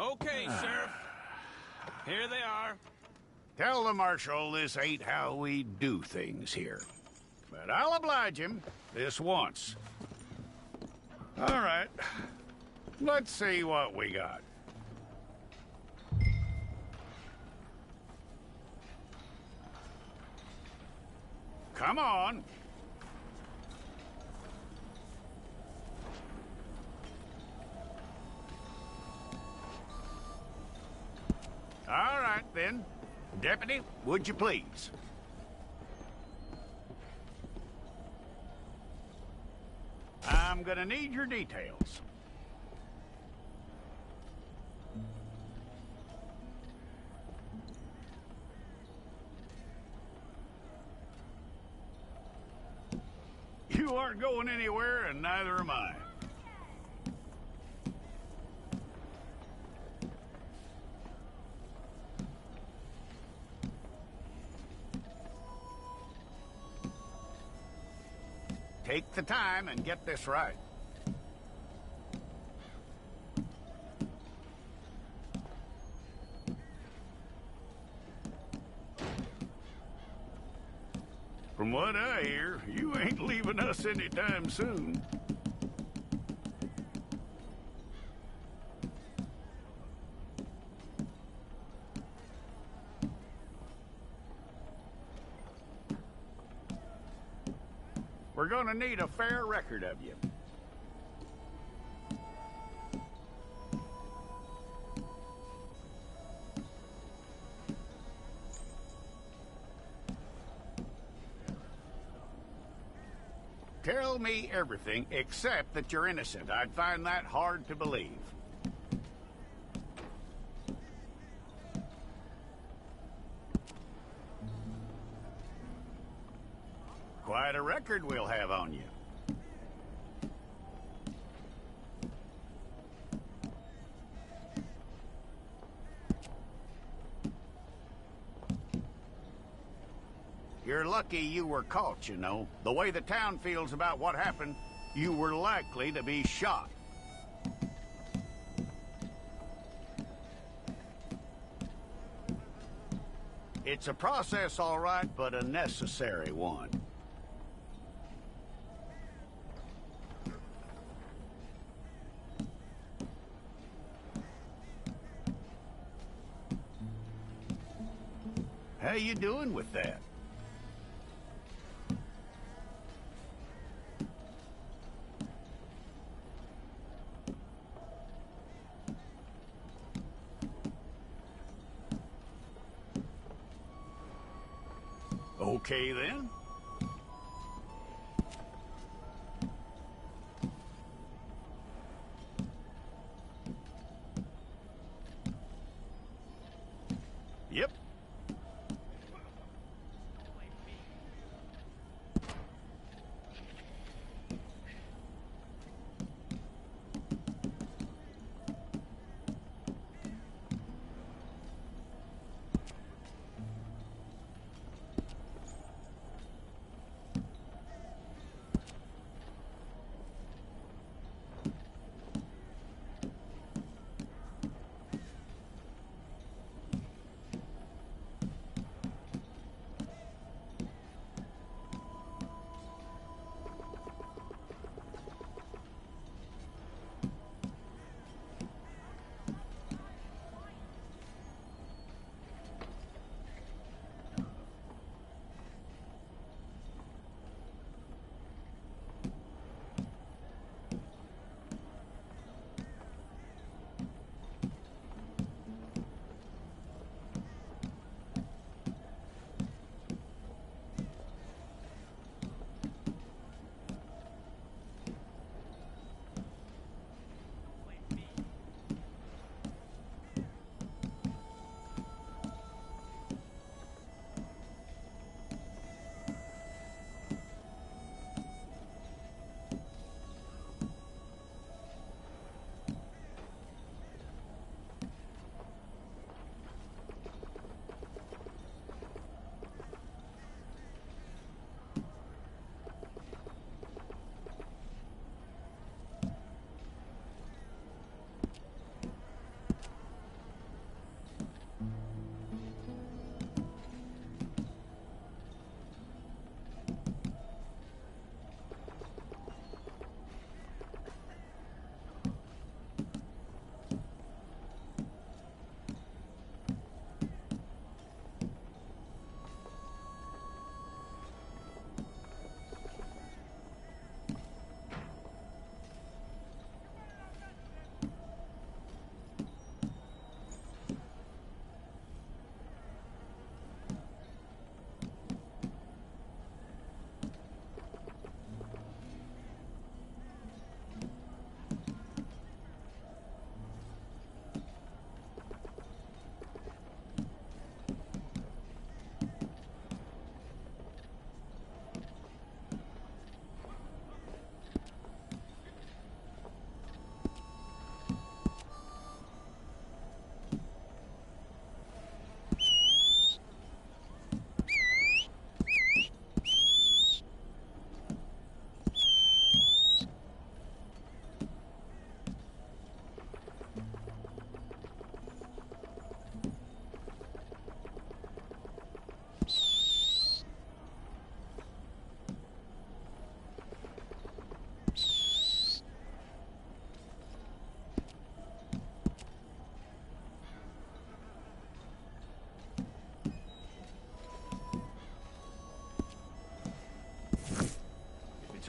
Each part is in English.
Okay, Sheriff. Here they are. Tell the Marshal this ain't how we do things here. But I'll oblige him this once. All right. Let's see what we got. Come on. All right, then. Deputy, would you please? I'm gonna need your details. You aren't going anywhere, and neither am I. Take the time and get this right. From what I hear, you ain't leaving us anytime soon. We're gonna need a fair record of you. Tell me everything except that you're innocent. I'd find that hard to believe. Quite a record we'll have on you. You're lucky you were caught, you know. The way the town feels about what happened, you were likely to be shot. It's a process, all right, but a necessary one. How you doing with that? Okay, then. Yep.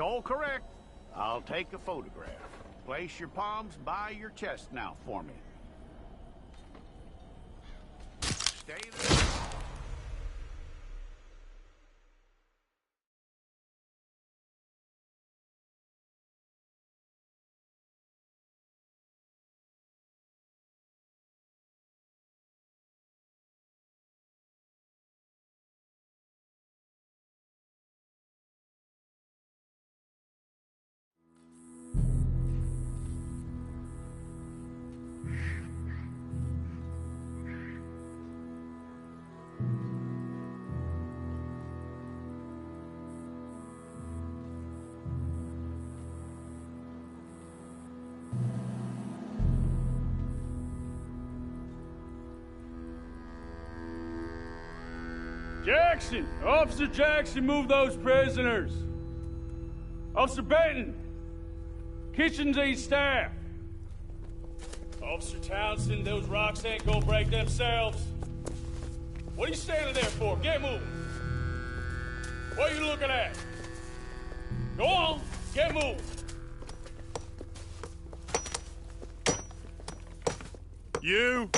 all correct. I'll take a photograph. Place your palms by your chest now for me. Stay there. Jackson! Officer Jackson, move those prisoners! Officer Benton! Kitchens ain't staff! Officer Townsend, those rocks ain't gonna break themselves. What are you standing there for? Get moving! What are you looking at? Go on, get moving! You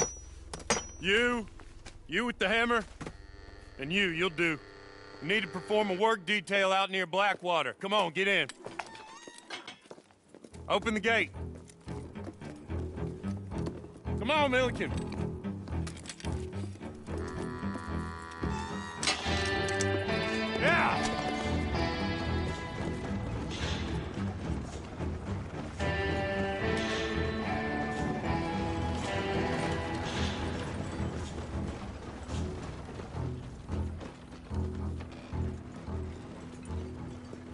with the hammer? And you'll do. You need to perform a work detail out near Blackwater. Come on, get in. Open the gate. Come on, Milliken. Yeah!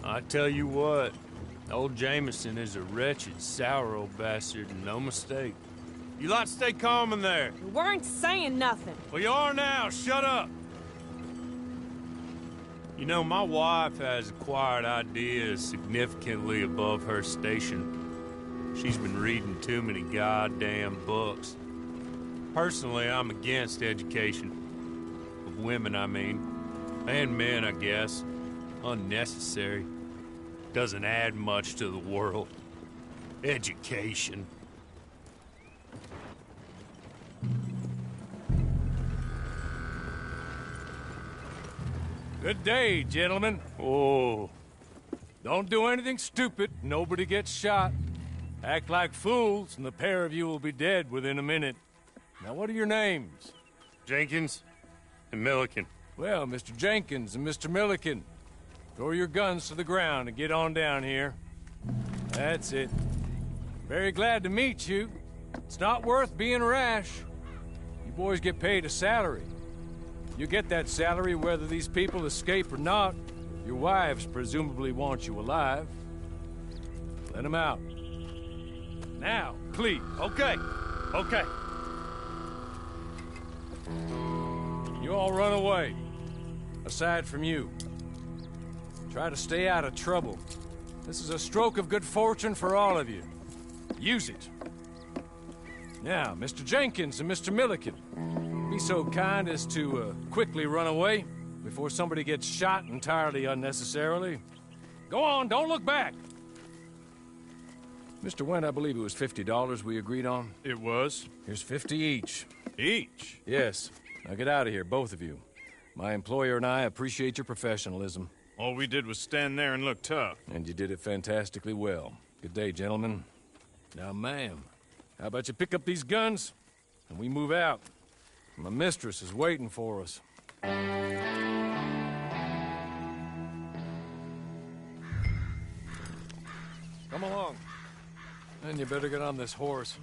I tell you what, old Jameson is a wretched, sour old bastard, and no mistake. You lot stay calm in there. We weren't saying nothing. Well, you are now. Shut up. You know, my wife has acquired ideas significantly above her station. She's been reading too many goddamn books. Personally, I'm against education. Of women, I mean. And men, I guess. Unnecessary. Doesn't add much to the world. Education. Good day, gentlemen. Oh. Don't do anything stupid. Nobody gets shot. Act like fools, and the pair of you will be dead within a minute. Now, what are your names? Jenkins and Milliken. Well, Mr. Jenkins and Mr. Milliken, throw your guns to the ground and get on down here. That's it. Very glad to meet you. It's not worth being rash. You boys get paid a salary. You get that salary whether these people escape or not. Your wives presumably want you alive. Let them out. Now, please. Okay. You all run away. Aside from you. Try to stay out of trouble. This is a stroke of good fortune for all of you. Use it. Now, Mr. Jenkins and Mr. Milliken, be so kind as to quickly run away before somebody gets shot entirely unnecessarily. Go on, don't look back. Mr. Wendt, I believe it was $50 we agreed on. It was. Here's 50 each. Each? Yes. Now get out of here, both of you. My employer and I appreciate your professionalism. All we did was stand there and look tough. And you did it fantastically well. Good day, gentlemen. Now, ma'am, how about you pick up these guns and we move out? My mistress is waiting for us. Come along. And you better get on this horse.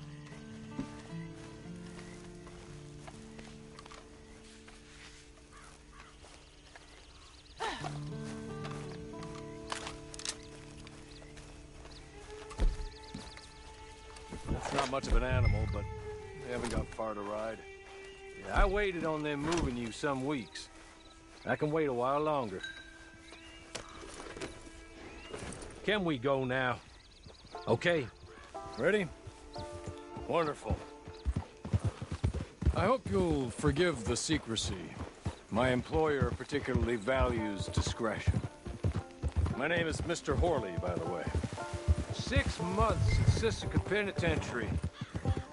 That's not much of an animal, but they haven't got far to ride. Yeah, I waited on them moving you some weeks. I can wait a while longer. Can we go now? Okay. Ready? Wonderful. I hope you'll forgive the secrecy. My employer particularly values discretion. My name is Mr. Horley, by the way. 6 months at Sissica Penitentiary,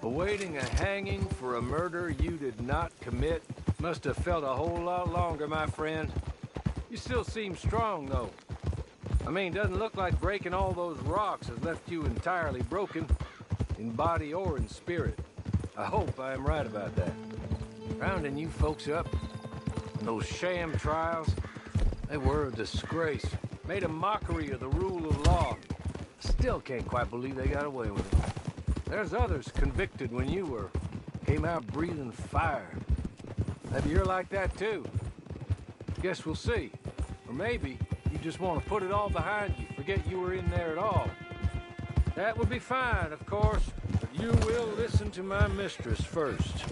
awaiting a hanging for a murder you did not commit. Must have felt a whole lot longer, my friend. You still seem strong, though. I mean, doesn't look like breaking all those rocks has left you entirely broken, in body or in spirit. I hope I am right about that. Rounding you folks up, those sham trials, they were a disgrace. Made a mockery of the rule of law. Still can't quite believe they got away with it. There's others convicted when you were. Came out breathing fire. Maybe you're like that too. Guess we'll see. Or maybe you just want to put it all behind you, forget you were in there at all. That would be fine, of course, but you will listen to my mistress first.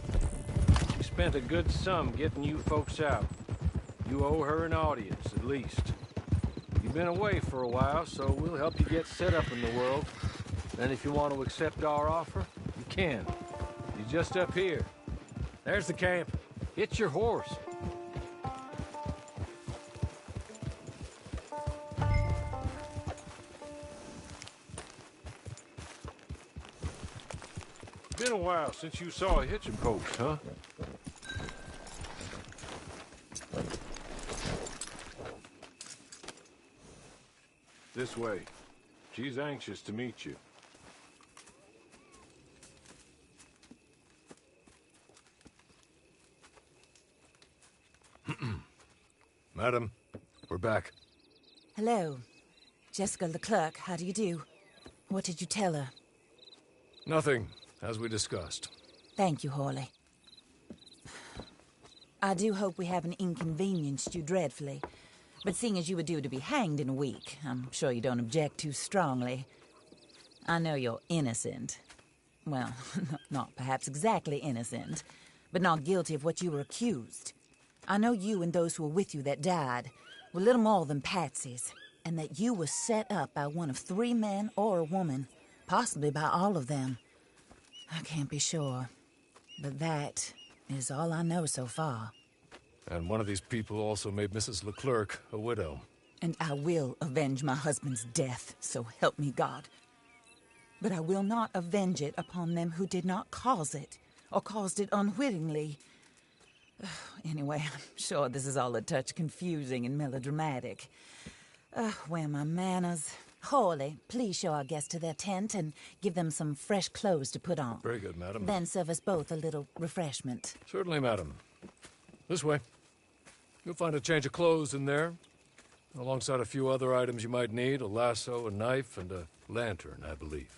She spent a good sum getting you folks out. You owe her an audience, at least. You've been away for a while, so we'll help you get set up in the world. And if you want to accept our offer, you can. You're just up here. There's the camp. It's your horse. Been a while since you saw a hitching post, huh? This way. She's anxious to meet you. Madam, we're back. Hello. Jessica Leclerc, how do you do? What did you tell her? Nothing, as we discussed. Thank you, Horley. I do hope we haven't inconvenienced you dreadfully. But seeing as you were due to be hanged in a week, I'm sure you don't object too strongly. I know you're innocent. Well, not perhaps exactly innocent, but not guilty of what you were accused. I know you and those who were with you that died were little more than patsies, and that you were set up by one of 3 men or a woman, possibly by all of them. I can't be sure, but that is all I know so far. And one of these people also made Mrs. Leclerc a widow. And I will avenge my husband's death, so help me God. But I will not avenge it upon them who did not cause it, or caused it unwittingly. Anyway, I'm sure this is all a touch confusing and melodramatic. Where are my manners? Horley, please show our guests to their tent and give them some fresh clothes to put on. Very good, madam. Then serve us both a little refreshment. Certainly, madam. This way. You'll find a change of clothes in there, alongside a few other items you might need, a lasso, a knife, and a lantern, I believe.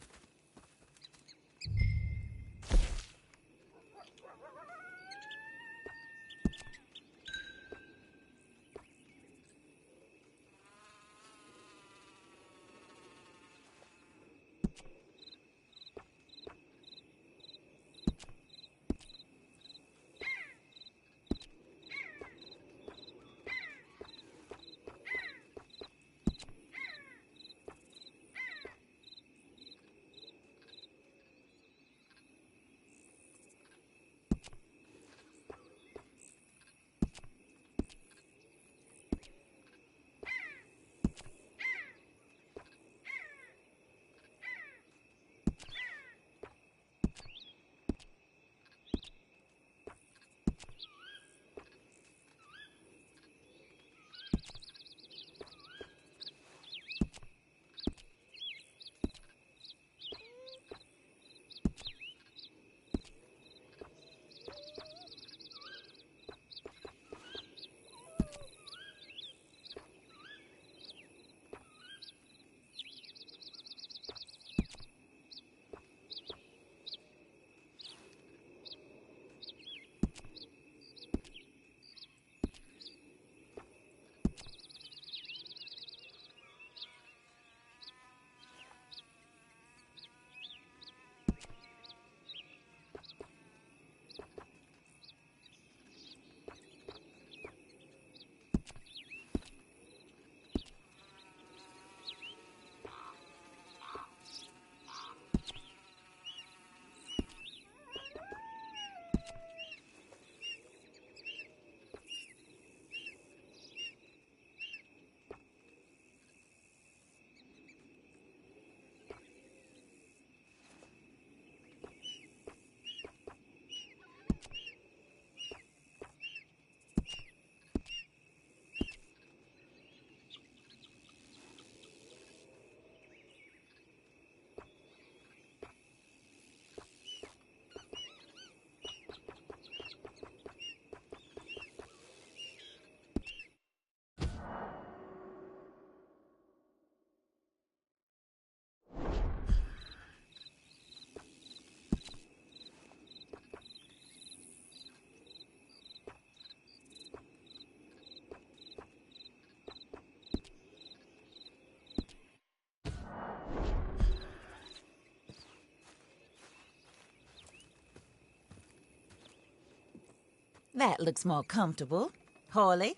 That looks more comfortable. Hawley,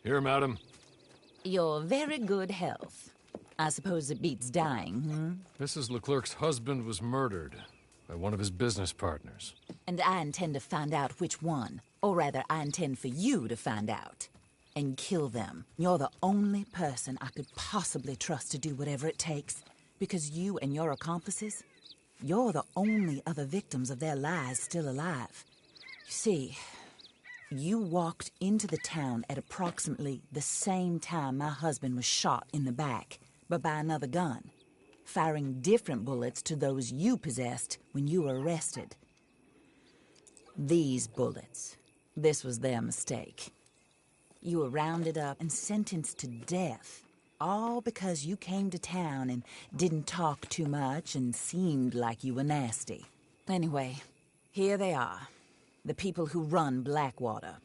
Here, madam. your very good health. I suppose it beats dying, Mrs. Leclerc's husband was murdered by one of his business partners. And I intend to find out which one. Or rather, I intend for you to find out. And kill them. You're the only person I could possibly trust to do whatever it takes. Because you and your accomplices, you're the only other victims of their lies still alive. You see, you walked into the town at approximately the same time my husband was shot in the back, but by another gun, firing different bullets to those you possessed when you were arrested. These bullets, this was their mistake. You were rounded up and sentenced to death, all because you came to town and didn't talk too much and seemed like you were nasty. Anyway, here they are, the people who run Blackwater.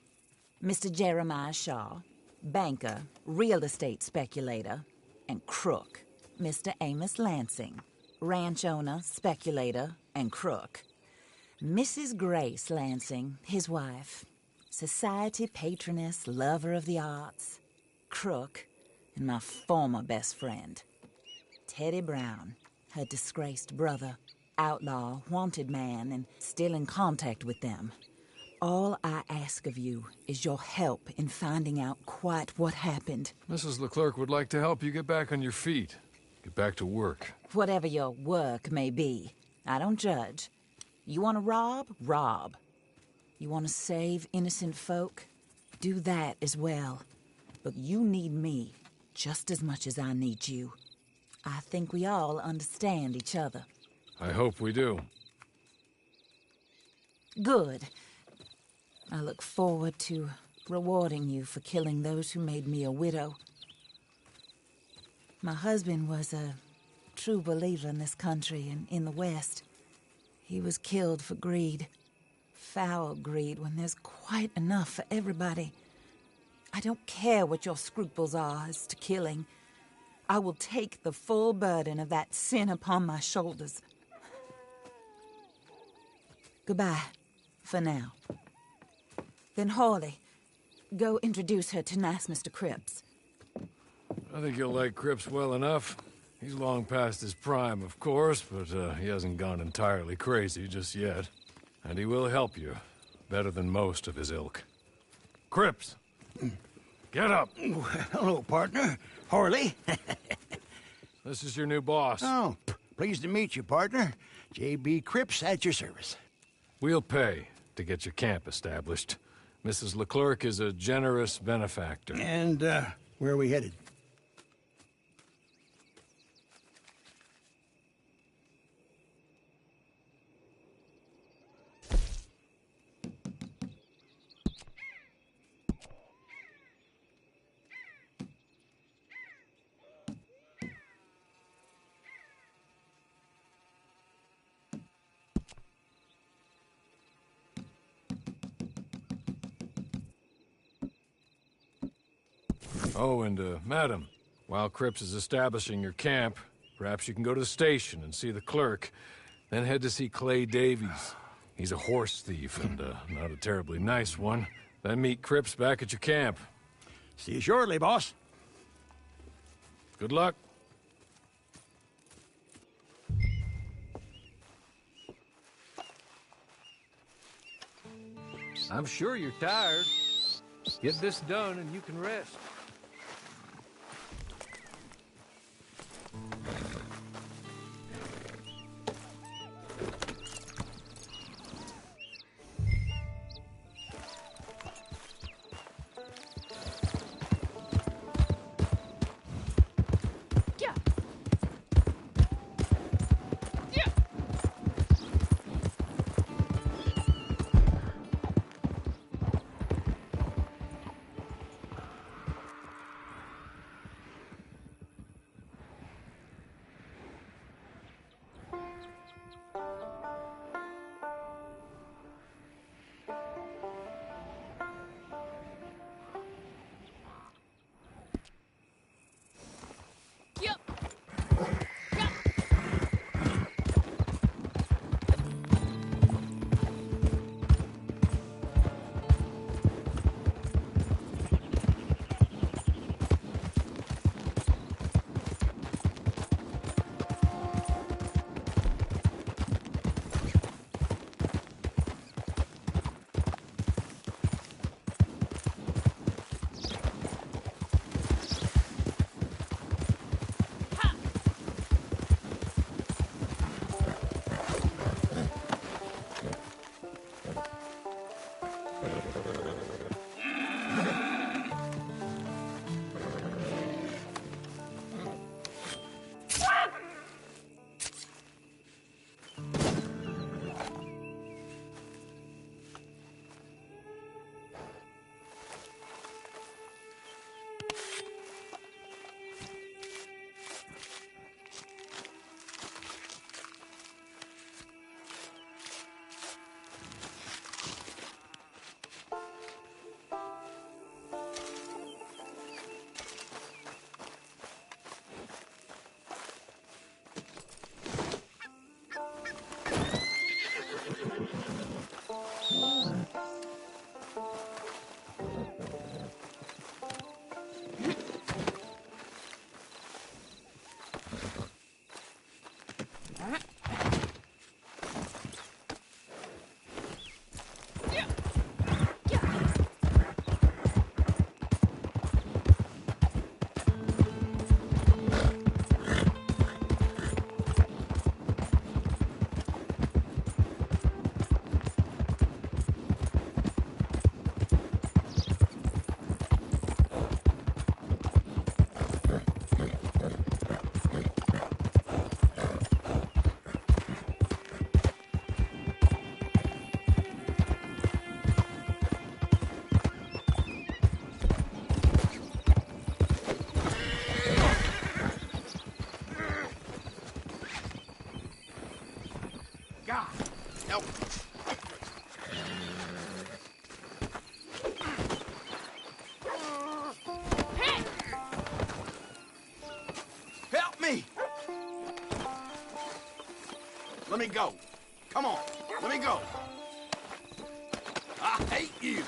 Mr. Jeremiah Shaw, banker, real estate speculator, and crook. Mr. Amos Lansing, ranch owner, speculator, and crook. Mrs. Grace Lansing, his wife, society patroness, lover of the arts, crook, and my former best friend. Teddy Brown, her disgraced brother, outlaw, wanted man, and still in contact with them. All I ask of you is your help in finding out quite what happened. Mrs. Leclerc would like to help you get back on your feet. Get back to work. Whatever your work may be, I don't judge. You want to rob? Rob. You want to save innocent folk? Do that as well. But you need me just as much as I need you. I think we all understand each other. I hope we do. Good. I look forward to rewarding you for killing those who made me a widow. My husband was a true believer in this country and in the West. He was killed for greed. Foul greed when there's quite enough for everybody. I don't care what your scruples are as to killing. I will take the full burden of that sin upon my shoulders. Goodbye, for now. Then Hawley, go introduce her to nice Mr. Cripps. I think you'll like Cripps well enough. He's long past his prime, of course, but he hasn't gone entirely crazy just yet. And he will help you, better than most of his ilk. Cripps! Get up! Hello, partner. Harley. This is your new boss. Oh, pleased to meet you, partner. J.B. Cripps at your service. We'll pay to get your camp established. Mrs. Leclerc is a generous benefactor. And, where are we headed? Oh, and, madam, while Cripps is establishing your camp, perhaps you can go to the station and see the clerk, then head to see Clay Davies. He's a horse thief and, not a terribly nice one. Then meet Cripps back at your camp. See you shortly, boss. Good luck. I'm sure you're tired. Get this done and you can rest. God. No. Hey! Help me! Let me go. Come on. Let me go. I hate you.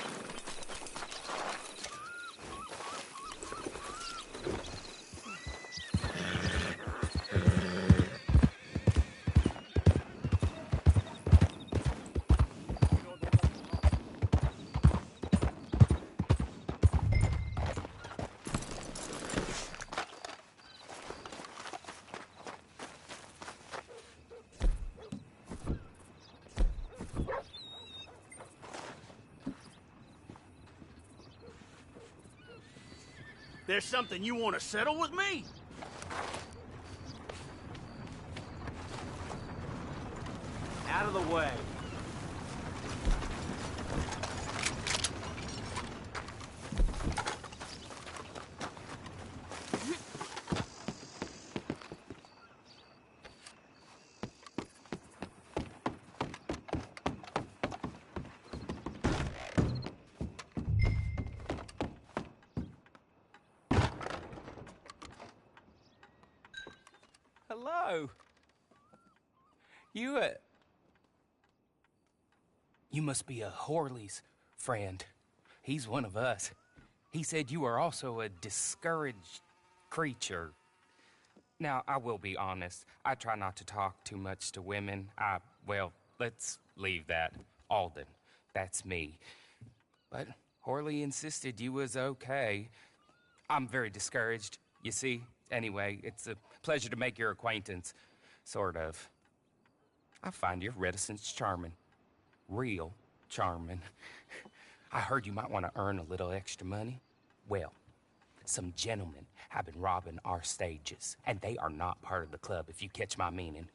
There's something you want to settle with me? Out of the way. Hello. You must be a Horley's friend. He's one of us. He said you are also a discouraged creature. Now, I will be honest. I try not to talk too much to women. Well, let's leave that. Alden, that's me. But Horley insisted you was okay. I'm very discouraged, you see. Anyway, it's a pleasure to make your acquaintance. Sort of. I find your reticence charming. Real charming. I heard you might want to earn a little extra money. Well, some gentlemen have been robbing our stages, and they are not part of the club, if you catch my meaning.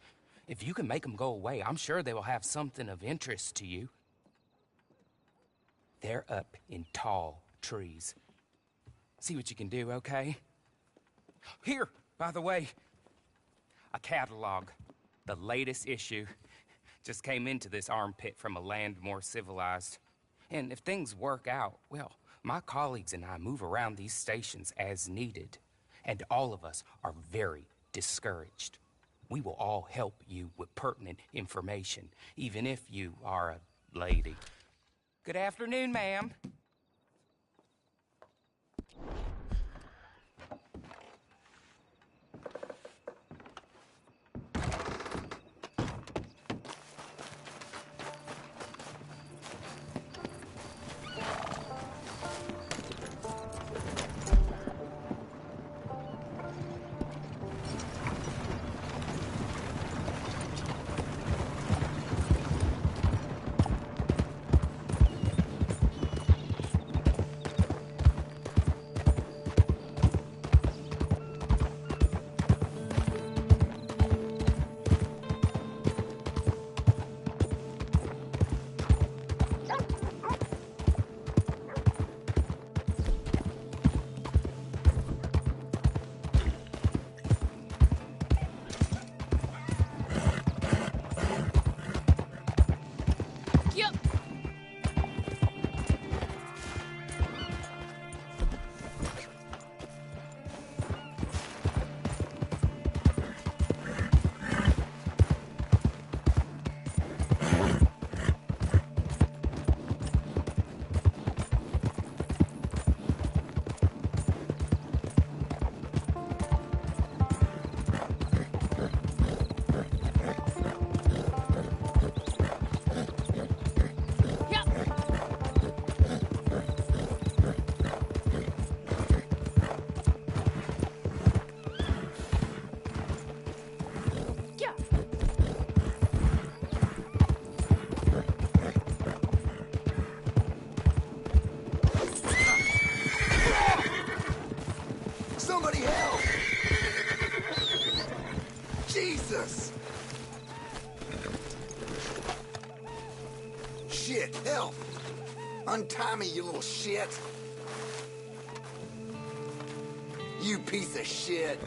If you can make them go away, I'm sure they will have something of interest to you. They're up in tall trees. See what you can do, okay? Here, by the way, a catalog. The latest issue just came into this armpit from a land more civilized. And if things work out, well, my colleagues and I move around these stations as needed. And all of us are very discouraged. We will all help you with pertinent information, even if you are a lady. Good afternoon, ma'am. Somebody help! Jesus! Shit, help! Untie me, you little shit! You piece of shit!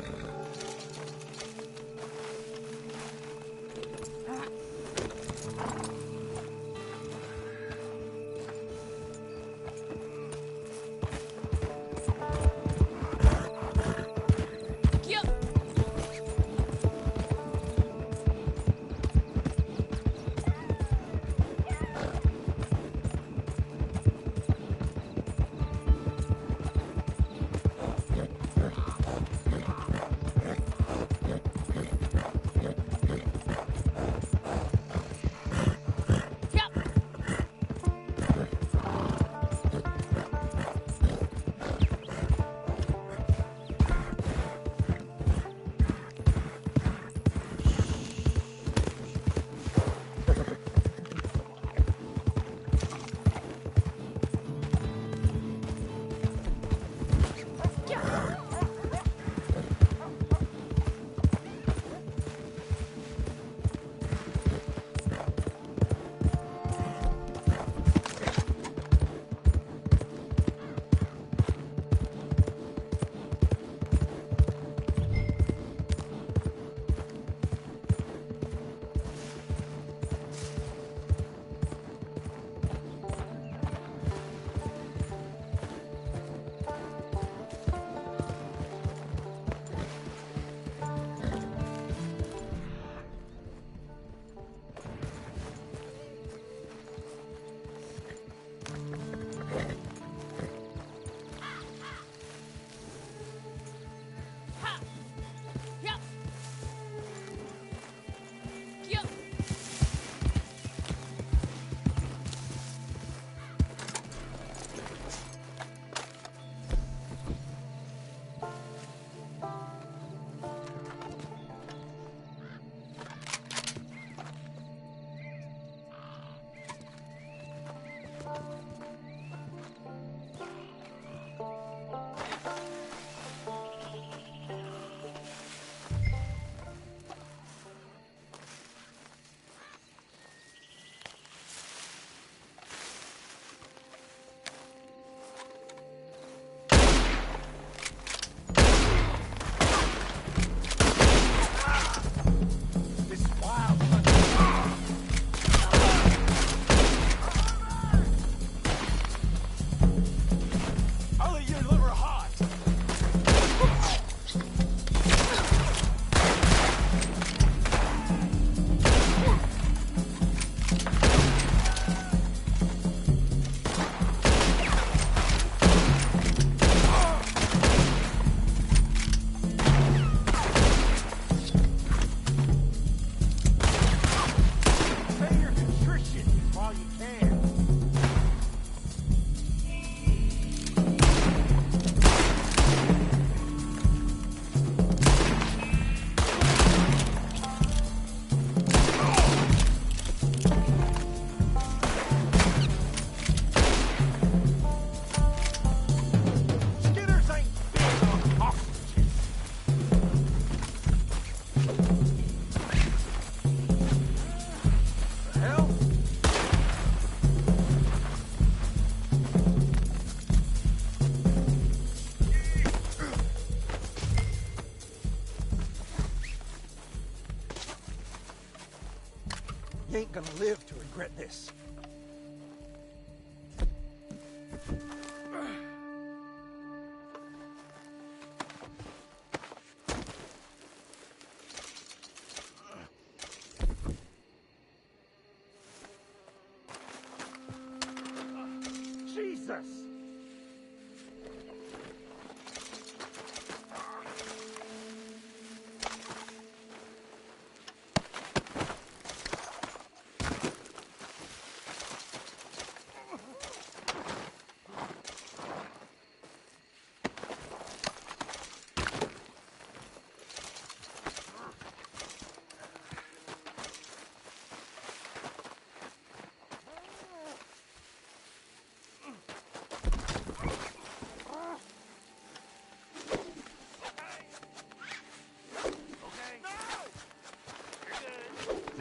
ain't gonna live to regret this. Jesus!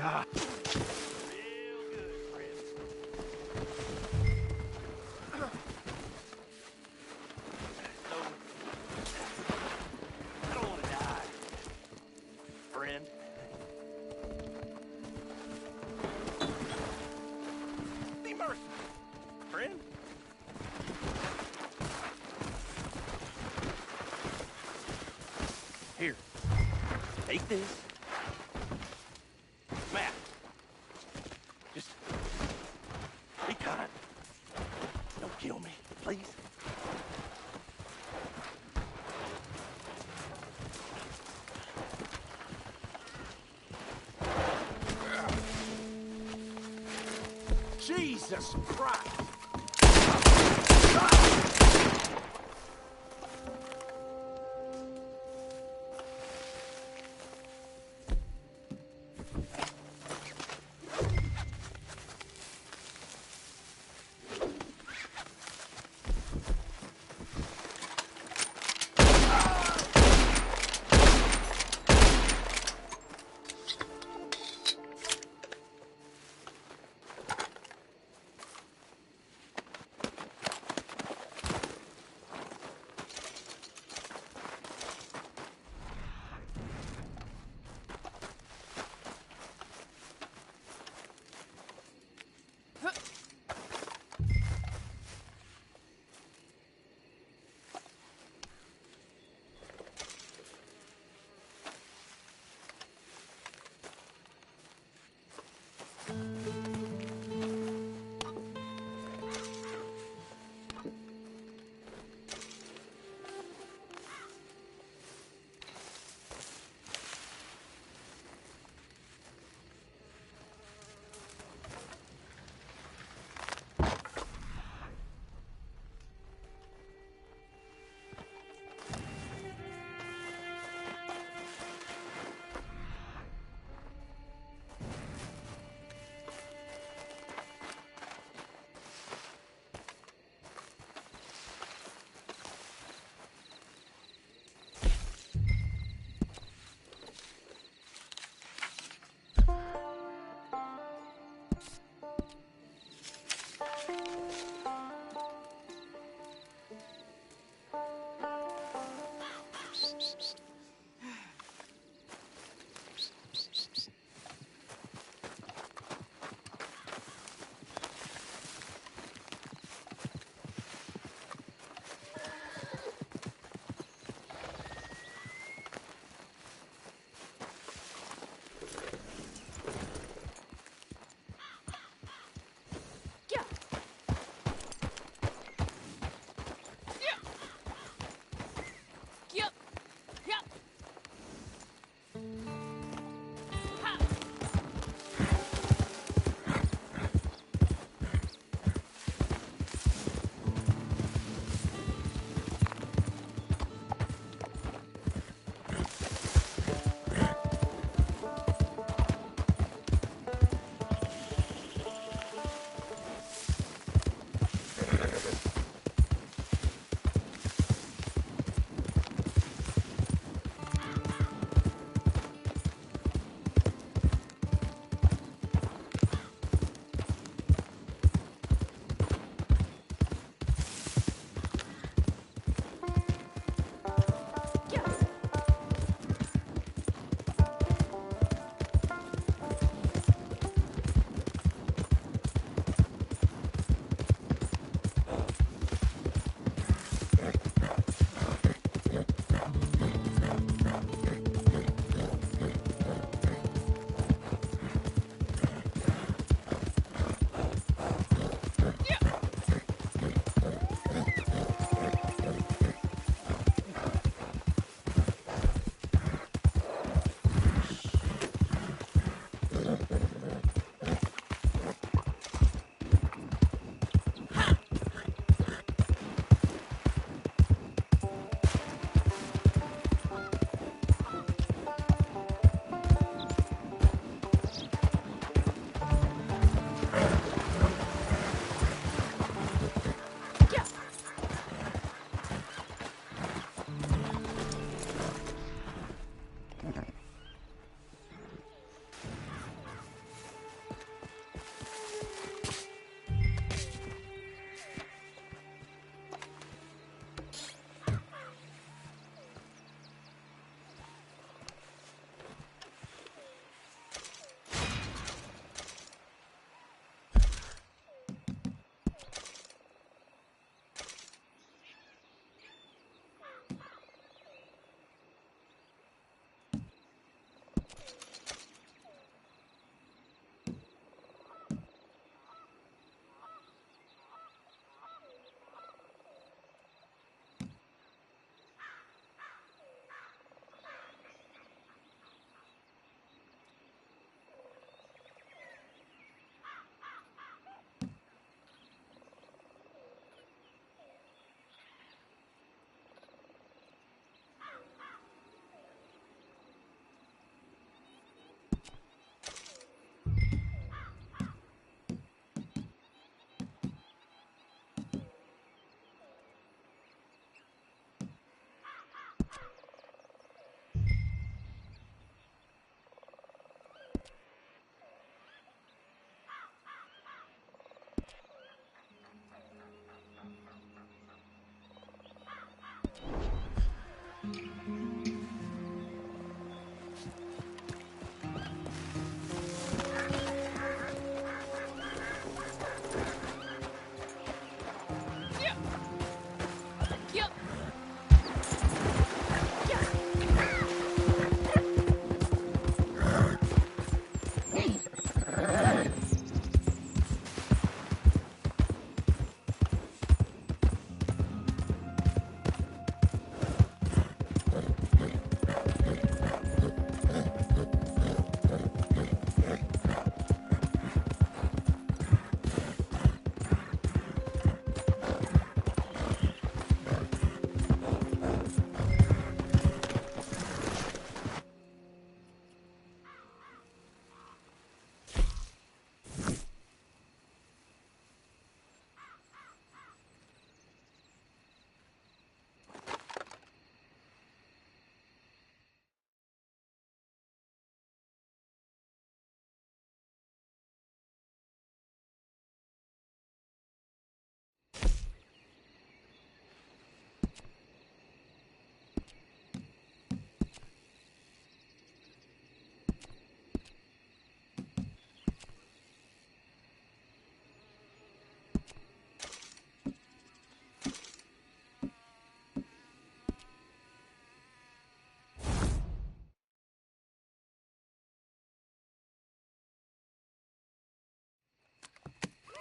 Ah. Here, take this. Matt, just be kind. Don't kill me, please. Jesus Christ!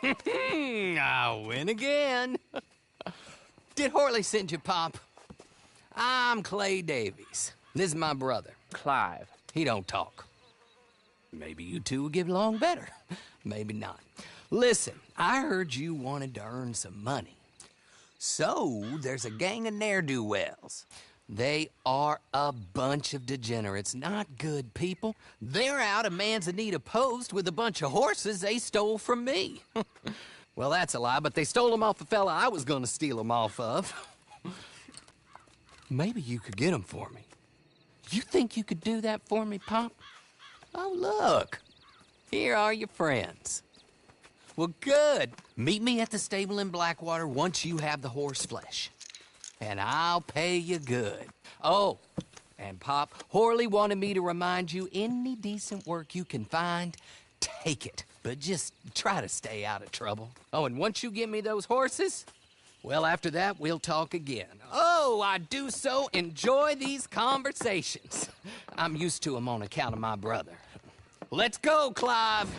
I win again. Did Horley send you, Pop? I'm Clay Davies. This is my brother. Clive. He don't talk. Maybe you two will get along better. Maybe not. Listen, I heard you wanted to earn some money. So, there's a gang of ne'er-do-wells. They are a bunch of degenerates, not good people. They're out of Manzanita Post with a bunch of horses they stole from me. Well, that's a lie, but they stole them off a fella I was gonna steal them off of. Maybe you could get them for me. You think you could do that for me, Pop? Oh, look. Here are your friends. Well, good. Meet me at the stable in Blackwater once you have the horse flesh. And I'll pay you good. Oh, and Pop, Horley wanted me to remind you, any decent work you can find, take it. But just try to stay out of trouble. Oh, and once you give me those horses, well, after that, we'll talk again. Oh, I do so enjoy these conversations. I'm used to them on account of my brother. Let's go, Clive.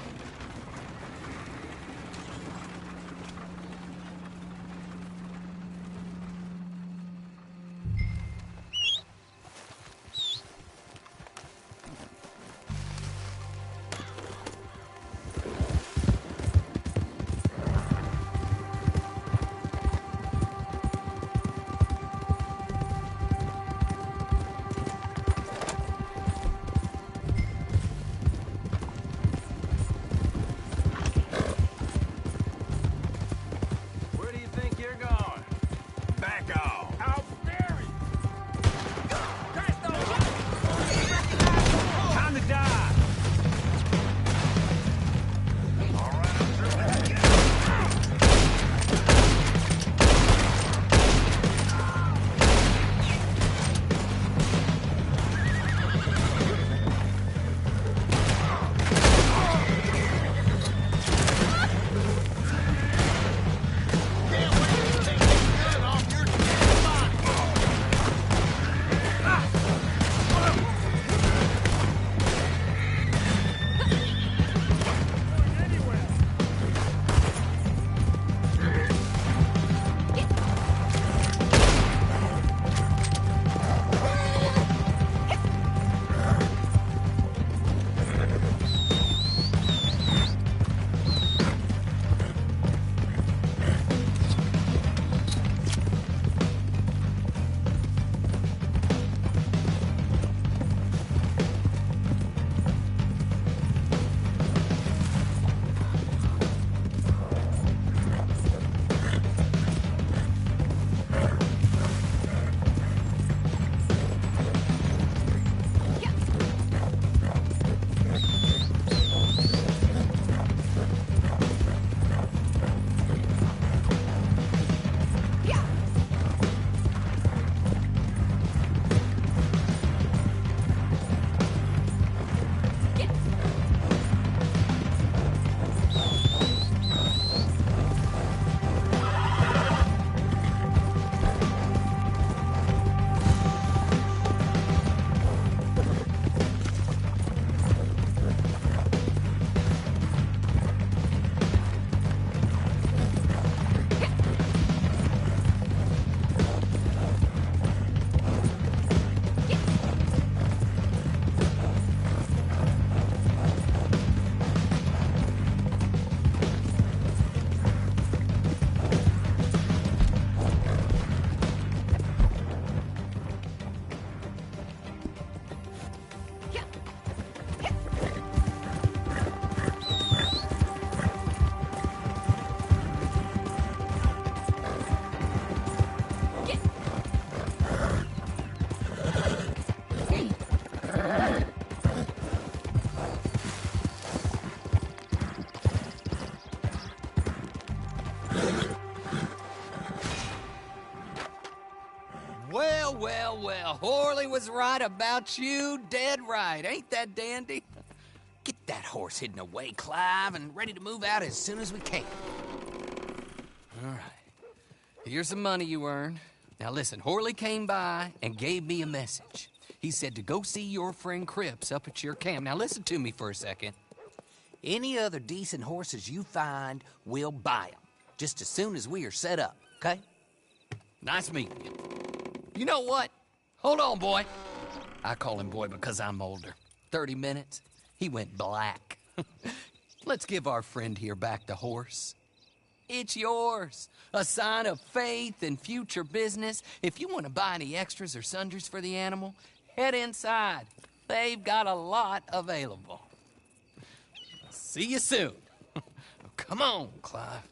Well, Horley was right about you, dead right. Ain't that dandy? Get that horse hidden away, Clive, and ready to move out as soon as we can. All right. Here's the money you earned. Now listen, Horley came by and gave me a message. He said to go see your friend Cripps up at your camp. Now listen to me for a second. Any other decent horses you find, we'll buy them. Just as soon as we are set up, okay? Nice meeting you. You know what? Hold on, boy. I call him boy because I'm older. 30 minutes, he went black. Let's give our friend here back the horse. It's yours. A sign of faith and future business. If you want to buy any extras or sundries for the animal, head inside. They've got a lot available. See you soon. Come on, Clive.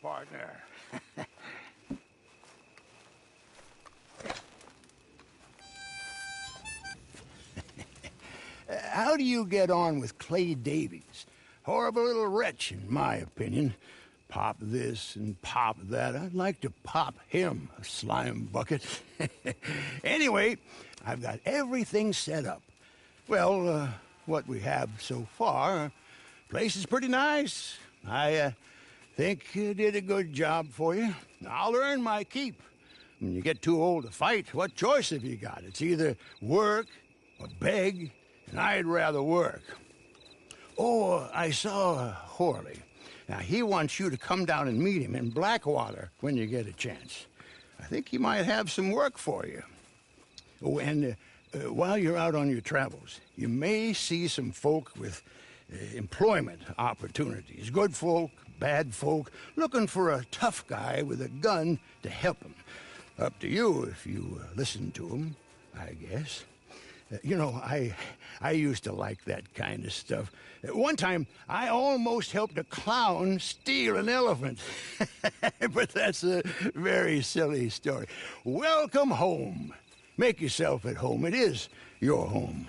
Partner. How do you get on with Clay Davies? Horrible little wretch, in my opinion. Pop this and pop that. I'd like to pop him, a slime bucket. Anyway, I've got everything set up. Well, what we have so far, place is pretty nice. I think you did a good job for you. I'll earn my keep. When you get too old to fight, what choice have you got? It's either work or beg, and I'd rather work. Oh, I saw Horley. Now, he wants you to come down and meet him in Blackwater when you get a chance. I think he might have some work for you. Oh, and while you're out on your travels, you may see some folk with employment opportunities. Good folk, bad folk, looking for a tough guy with a gun to help them. Up to you if you listen to them, I guess. You know, I used to like that kind of stuff. One time, I almost helped a clown steal an elephant. But that's a very silly story. Welcome home. Make yourself at home. It is your home.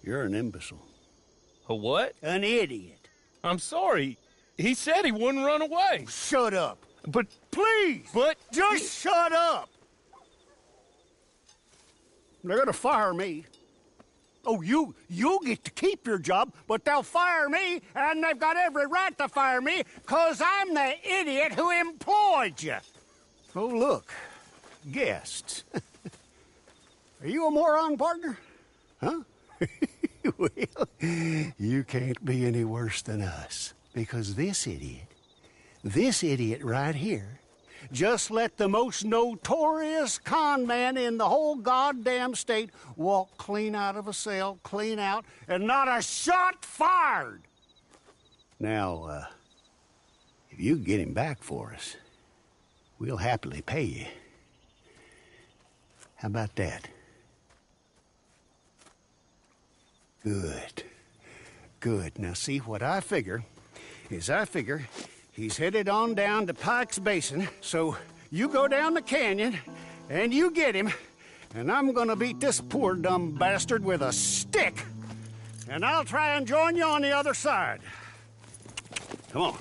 You're an imbecile. A what? An idiot. I'm sorry. He said he wouldn't run away. Shut up. But please. But just shut up. They're gonna fire me. Oh, you get to keep your job, but they'll fire me, and they've got every right to fire me, 'cause I'm the idiot who employed you. Oh, look. Guests. Are you a moron, partner? Huh? Well, you can't be any worse than us, because this idiot right here, just let the most notorious con man in the whole goddamn state walk clean out of a cell, clean out, and not a shot fired. Now, if you get him back for us, we'll happily pay you. How about that? Good. Good. Now, see, what I figure is he's headed on down to Pike's Basin, so you go down the canyon, and you get him, and I'm gonna beat this poor dumb bastard with a stick, and I'll try and join you on the other side. Come on.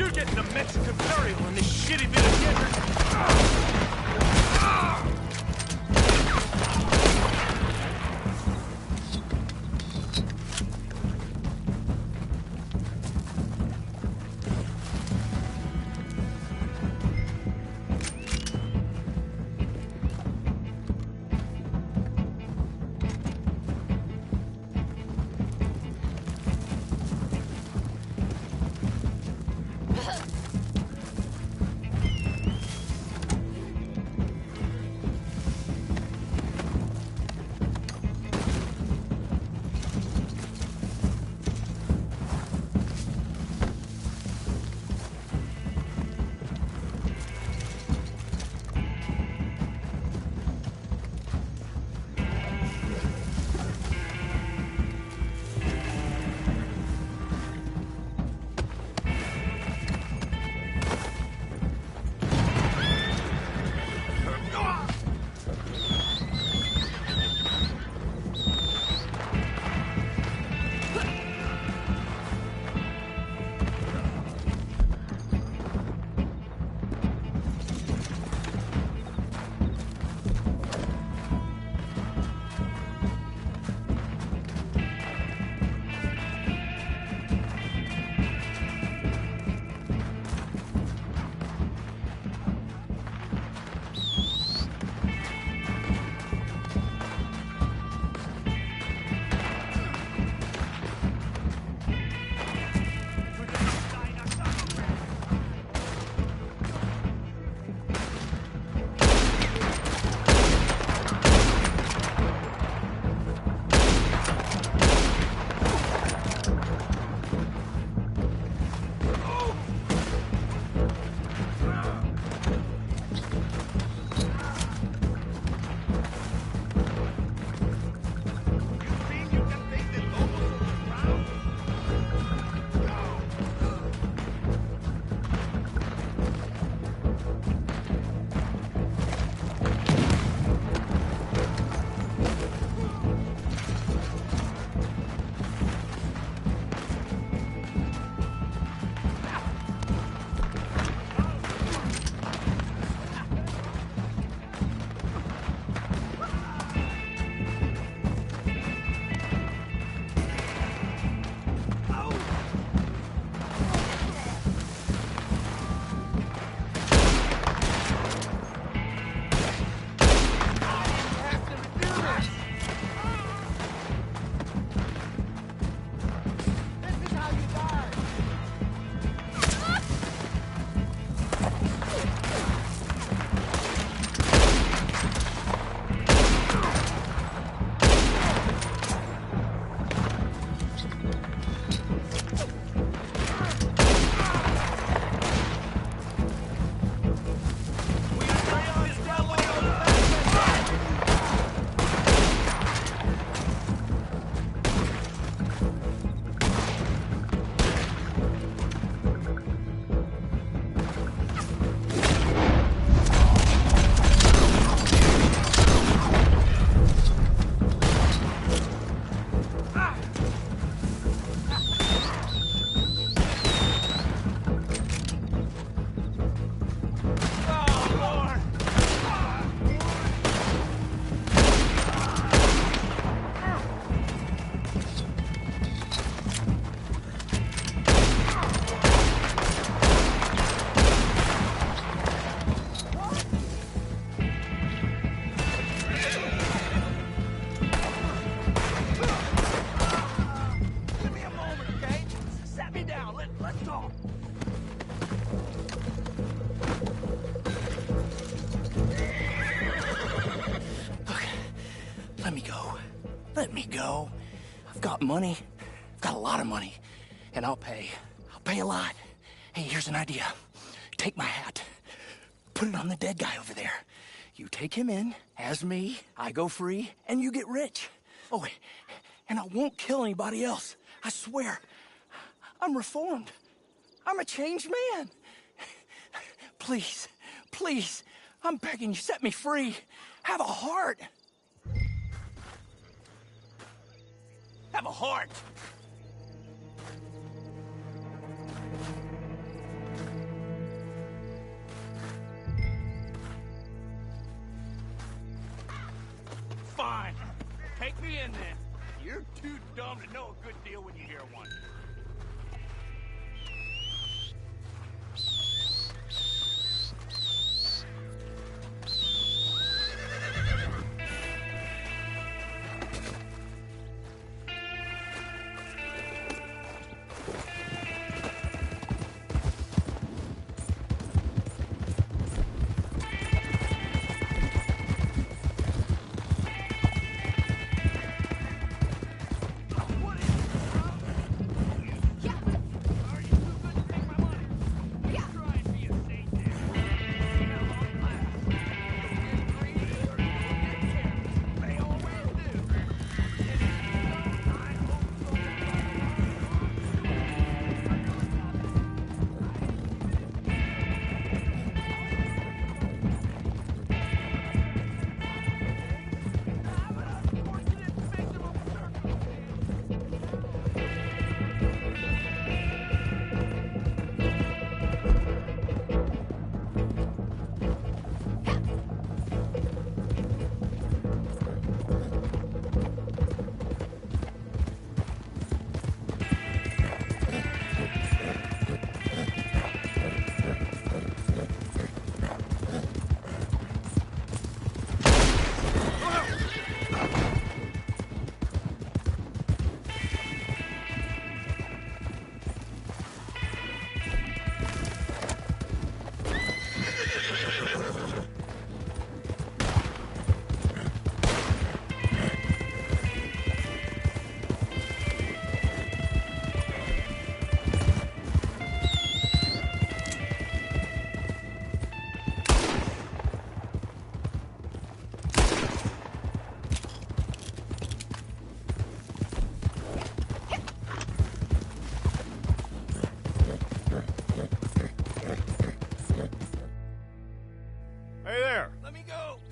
You're getting a Mexican burial in this shitty bit of desert. Let me go. I've got money. I've got a lot of money. And I'll pay. I'll pay a lot. Hey, here's an idea. Take my hat. Put it on the dead guy over there. You take him in as me, I go free, and you get rich. Oh, and I won't kill anybody else. I swear. I'm reformed. I'm a changed man. Please, please, I'm begging you, set me free. Have a heart. Have a heart. Fine. Take me in then. You're too dumb to know a good deal when you hear one.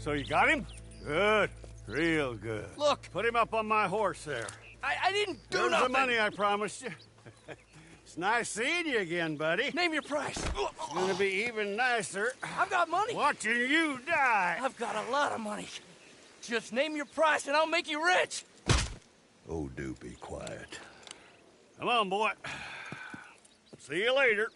So you got him? Good. Real good. Look! Put him up on my horse there. I didn't do There's nothing! the money I promised you. It's nice seeing you again, buddy. Name your price. It's gonna be even nicer. I've got money. Watching you die. I've got a lot of money. Just name your price and I'll make you rich. Oh, do be quiet. Come on, boy. See you later.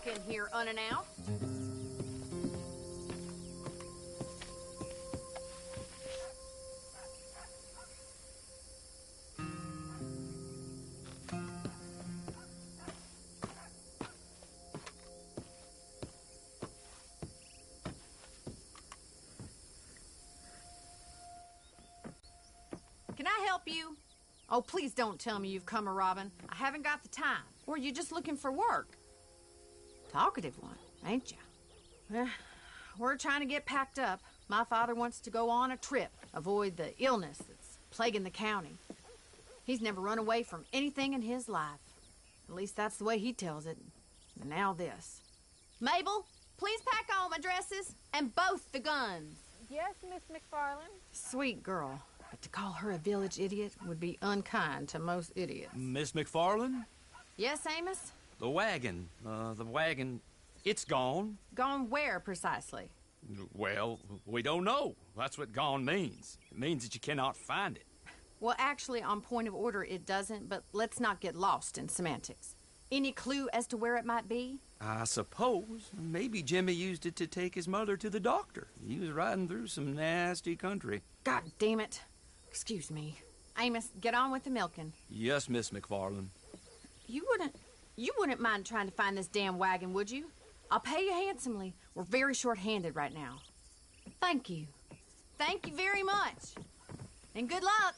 walk in here unannounced. Can I help you? Oh, please don't tell me you've come a-robbing. I haven't got the time. Or you're just looking for work. Talkative one, ain't ya? We're trying to get packed up. My father wants to go on a trip, avoid the illness that's plaguing the county. He's never run away from anything in his life. At least that's the way he tells it. And now this. Mabel, please pack all my dresses and both the guns. Yes, Miss McFarland. Sweet girl. But to call her a village idiot would be unkind to most idiots. Miss McFarland? Yes, Amos? The wagon, it's gone. Gone where, precisely? Well, we don't know. That's what gone means. It means that you cannot find it. Well, actually, on point of order, it doesn't, but let's not get lost in semantics. Any clue as to where it might be? I suppose maybe Jimmy used it to take his mother to the doctor. He was riding through some nasty country. God damn it. Excuse me. Amos, get on with the milking. Yes, Miss McFarland. You wouldn't mind trying to find this damn wagon, would you? I'll pay you handsomely. We're very short-handed right now. Thank you. Thank you very much. And good luck.